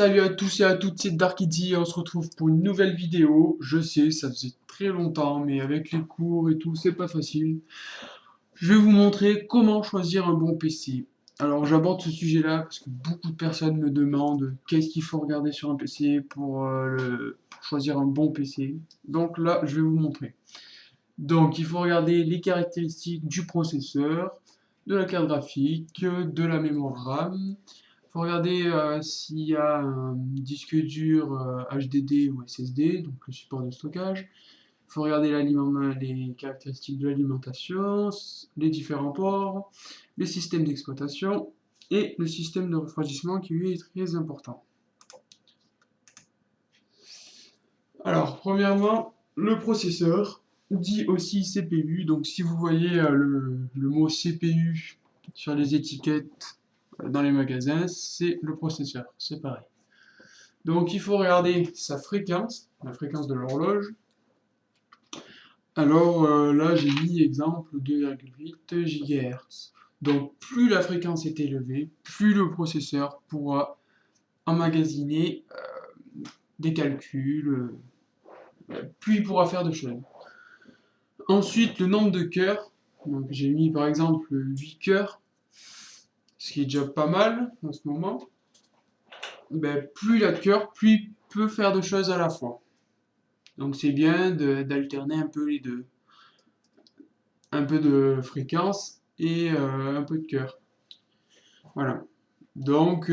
Salut à tous et à toutes, c'est Darkidzy et on se retrouve pour une nouvelle vidéo. Je sais, ça faisait très longtemps, mais avec les cours et tout, c'est pas facile. Je vais vous montrer comment choisir un bon PC. Alors j'aborde ce sujet-là parce que beaucoup de personnes me demandent qu'est-ce qu'il faut regarder sur un PC pour choisir un bon PC. Donc là, je vais vous montrer. Donc il faut regarder les caractéristiques du processeur, de la carte graphique, de la mémoire RAM. Il faut regarder s'il y a un disque dur HDD ou SSD, donc le support de stockage. Il faut regarder les caractéristiques de l'alimentation, les différents ports, les systèmes d'exploitation et le système de refroidissement qui lui est très important. Alors, premièrement, le processeur, dit aussi CPU. Donc, si vous voyez le mot CPU sur les étiquettes dans les magasins, c'est le processeur, c'est pareil. Donc, il faut regarder sa fréquence, la fréquence de l'horloge. Alors, là, j'ai mis exemple 2,8 GHz. Donc, plus la fréquence est élevée, plus le processeur pourra emmagasiner des calculs, plus il pourra faire de choses. Ensuite, le nombre de cœurs. Donc, j'ai mis par exemple 8 cœurs, ce qui est déjà pas mal en ce moment. Ben, plus il a de cœurs, plus il peut faire de choses à la fois. Donc, c'est bien d'alterner un peu les deux. Un peu de fréquence et un peu de cœur. Voilà. Donc,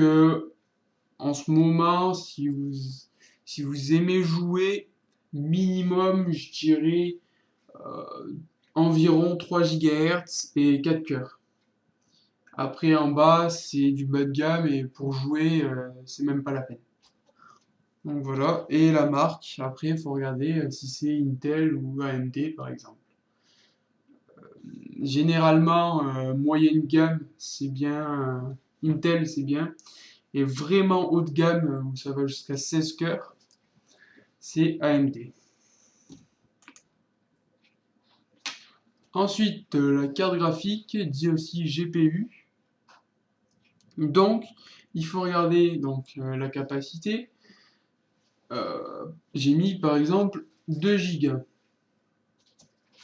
en ce moment, si vous aimez jouer, minimum, je dirais, environ 3 GHz et 4 cœurs. Après, en bas, c'est du bas de gamme et pour jouer, c'est même pas la peine. Donc voilà. Et la marque, après, il faut regarder si c'est Intel ou AMD, par exemple. Généralement, moyenne gamme, c'est bien. Intel, c'est bien. Et vraiment haut de gamme, où ça va jusqu'à 16 cœurs, c'est AMD. Ensuite, la carte graphique, dit aussi GPU. Donc, il faut regarder la capacité. J'ai mis par exemple 2 Go.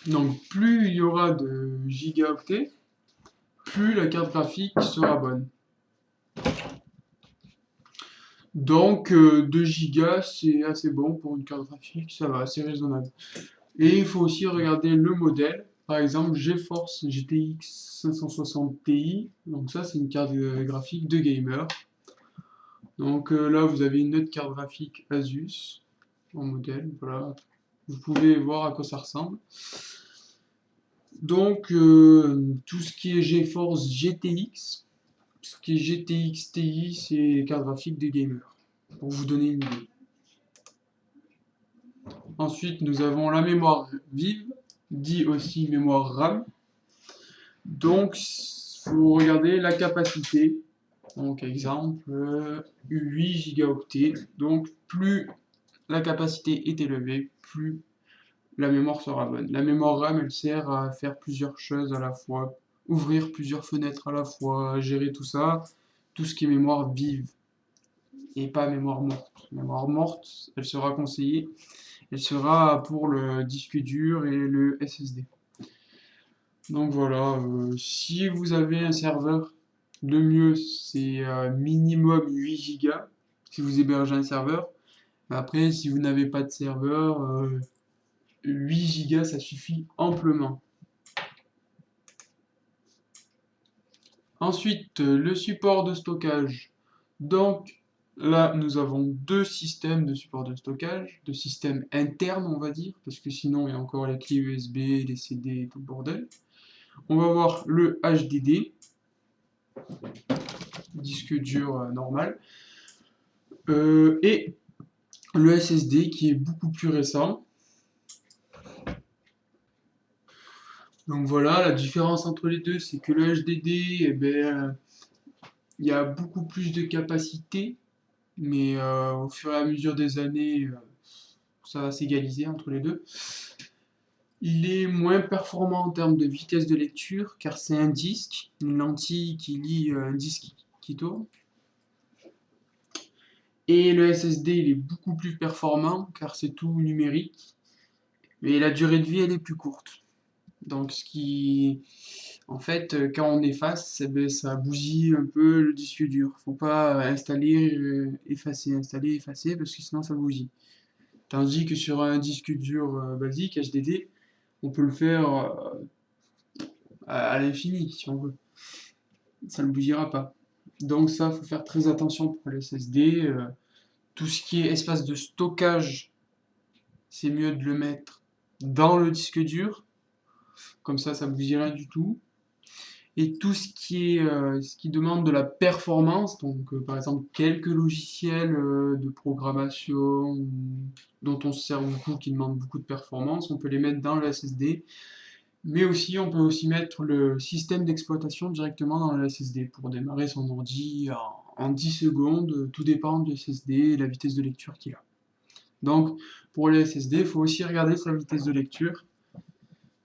Donc, plus il y aura de gigaoctets, plus la carte graphique sera bonne. Donc 2 Go c'est assez bon pour une carte graphique, ça va, c'est raisonnable. Et il faut aussi regarder le modèle. Par exemple, GeForce GTX 560 Ti. Donc ça, c'est une carte graphique de gamer. Donc là, vous avez une autre carte graphique Asus en modèle. Voilà, vous pouvez voir à quoi ça ressemble. Donc tout ce qui est GeForce GTX, ce qui est GTX Ti, c'est carte graphique de gamer. Pour vous donner une idée. Ensuite, nous avons la mémoire vive, dit aussi mémoire RAM. Donc, il faut regarder la capacité. Donc, exemple, 8 gigaoctets. Donc, plus la capacité est élevée, plus la mémoire sera bonne. La mémoire RAM, elle sert à faire plusieurs choses à la fois, ouvrir plusieurs fenêtres à la fois, gérer tout ça, tout ce qui est mémoire vive et pas mémoire morte. Mémoire morte, elle sera conseillée. Elle sera pour le disque dur et le SSD. Donc voilà, si vous avez un serveur, le mieux c'est minimum 8 Go si vous hébergez un serveur. Après, si vous n'avez pas de serveur, 8 Go ça suffit amplement. Ensuite, le support de stockage. Donc là, nous avons deux systèmes de support de stockage, deux systèmes internes, on va dire, parce que sinon il y a encore les clés USB, les CD et tout le bordel. On va voir le HDD, disque dur normal, et le SSD qui est beaucoup plus récent. Donc voilà, la différence entre les deux, c'est que le HDD, eh ben, il y a beaucoup plus de capacité, mais au fur et à mesure des années, ça va s'égaliser entre les deux. Il est moins performant en termes de vitesse de lecture, car c'est un disque, une lentille qui lit un disque qui tourne. Et le SSD, il est beaucoup plus performant, car c'est tout numérique. Mais la durée de vie, elle est plus courte. Donc, en fait, quand on efface, eh ben, ça bousille un peu le disque dur. Faut pas installer, effacer, installer, effacer, parce que sinon ça bousille. Tandis que sur un disque dur basique, HDD, on peut le faire à l'infini, si on veut. Ça ne bousillera pas. Donc ça, faut faire très attention pour le SSD. Tout ce qui est espace de stockage, c'est mieux de le mettre dans le disque dur. Comme ça bousille rien du tout. Et tout ce qui demande de la performance, donc par exemple quelques logiciels de programmation dont on se sert beaucoup, qui demandent beaucoup de performance, on peut les mettre dans le SSD. Mais aussi, on peut aussi mettre le système d'exploitation directement dans le SSD pour démarrer son ordi en 10 secondes. Tout dépend du SSD et la vitesse de lecture qu'il a. Donc, pour le SSD, il faut aussi regarder sa vitesse de lecture.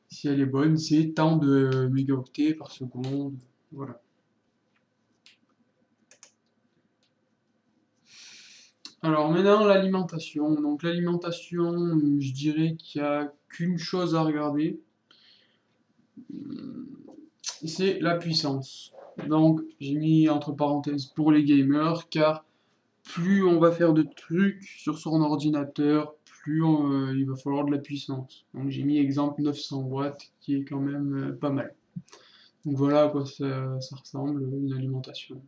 Si elle est bonne, c'est tant de mégaoctets par seconde. Voilà. Alors maintenant, l'alimentation. Donc l'alimentation, je dirais qu'il n'y a qu'une chose à regarder, c'est la puissance. Donc j'ai mis entre parenthèses pour les gamers, car plus on va faire de trucs sur son ordinateur, plus il va falloir de la puissance. Donc j'ai mis exemple 900 watts, qui est quand même pas mal. Donc voilà à quoi ça ressemble, une alimentation.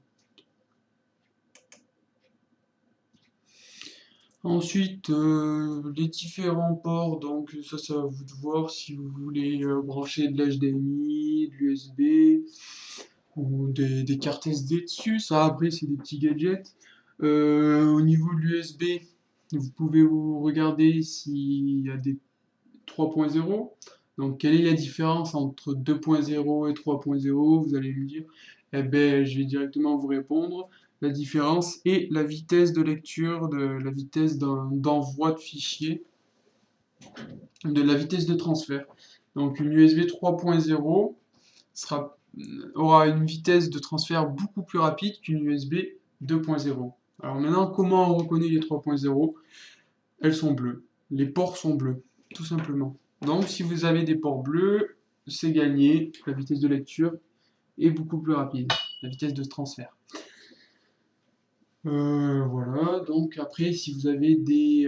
Ensuite, les différents ports, donc ça c'est à vous de voir si vous voulez brancher de l'HDMI, de l'USB ou des cartes SD dessus. Ça après c'est des petits gadgets. Au niveau de l'USB, vous pouvez vous regarder s'il y a des 3.0. Donc quelle est la différence entre 2.0 et 3.0? Vous allez me dire. Eh ben, je vais directement vous répondre. La différence est la vitesse de lecture, la vitesse d'envoi de fichiers, de la vitesse de transfert. Donc une USB 3.0 aura une vitesse de transfert beaucoup plus rapide qu'une USB 2.0. Alors maintenant, comment on reconnaît les 3.0? Elles sont bleues. Les ports sont bleus, tout simplement. Donc si vous avez des ports bleus, c'est gagné. La vitesse de lecture est beaucoup plus rapide, la vitesse de transfert. Voilà, donc après, si vous avez des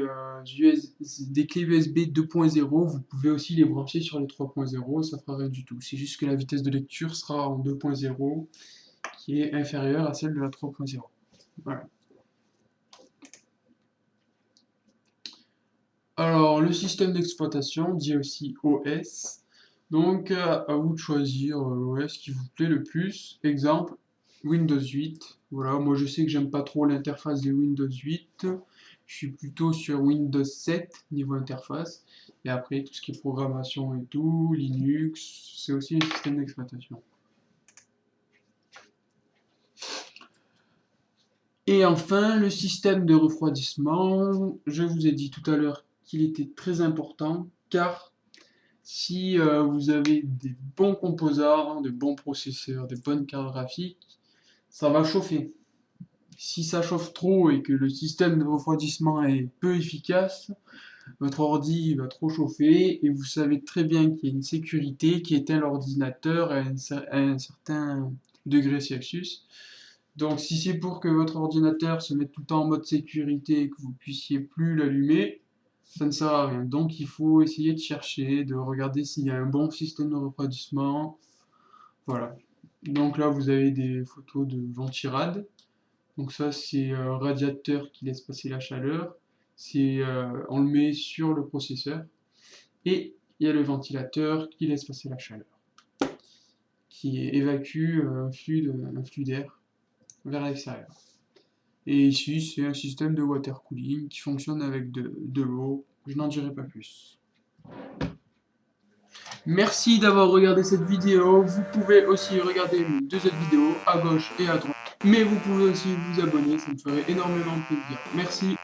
clés USB 2.0, vous pouvez aussi les brancher sur les 3.0, ça fera rien du tout. C'est juste que la vitesse de lecture sera en 2.0, qui est inférieure à celle de la 3.0. Voilà. Alors, le système d'exploitation, dit aussi OS. Donc, à vous de choisir l'OS qui vous plaît le plus. Exemple, Windows 8. Voilà, moi je sais que j'aime pas trop l'interface de Windows 8. Je suis plutôt sur Windows 7 niveau interface. Et après, tout ce qui est programmation et tout, Linux, c'est aussi un système d'exploitation. Et enfin, le système de refroidissement. Je vous ai dit tout à l'heure qu'il était très important, car si vous avez des bons composants, des bons processeurs, des bonnes cartes graphiques, ça va chauffer. Si ça chauffe trop et que le système de refroidissement est peu efficace, votre ordi va trop chauffer et vous savez très bien qu'il y a une sécurité qui éteint l'ordinateur à un certain degré Celsius. Donc si c'est pour que votre ordinateur se mette tout le temps en mode sécurité et que vous puissiez plus l'allumer, ça ne sert à rien. Donc il faut essayer de chercher, de regarder s'il y a un bon système de refroidissement. Voilà. Donc là vous avez des photos de ventirad. Donc ça c'est un radiateur qui laisse passer la chaleur. On le met sur le processeur. Et il y a le ventilateur qui laisse passer la chaleur, qui évacue un flux d'air vers l'extérieur. Et ici, c'est un système de water cooling qui fonctionne avec de l'eau. Je n'en dirai pas plus. Merci d'avoir regardé cette vidéo. Vous pouvez aussi regarder mes deux autres vidéos à gauche et à droite. Mais vous pouvez aussi vous abonner, ça me ferait énormément plaisir. Merci.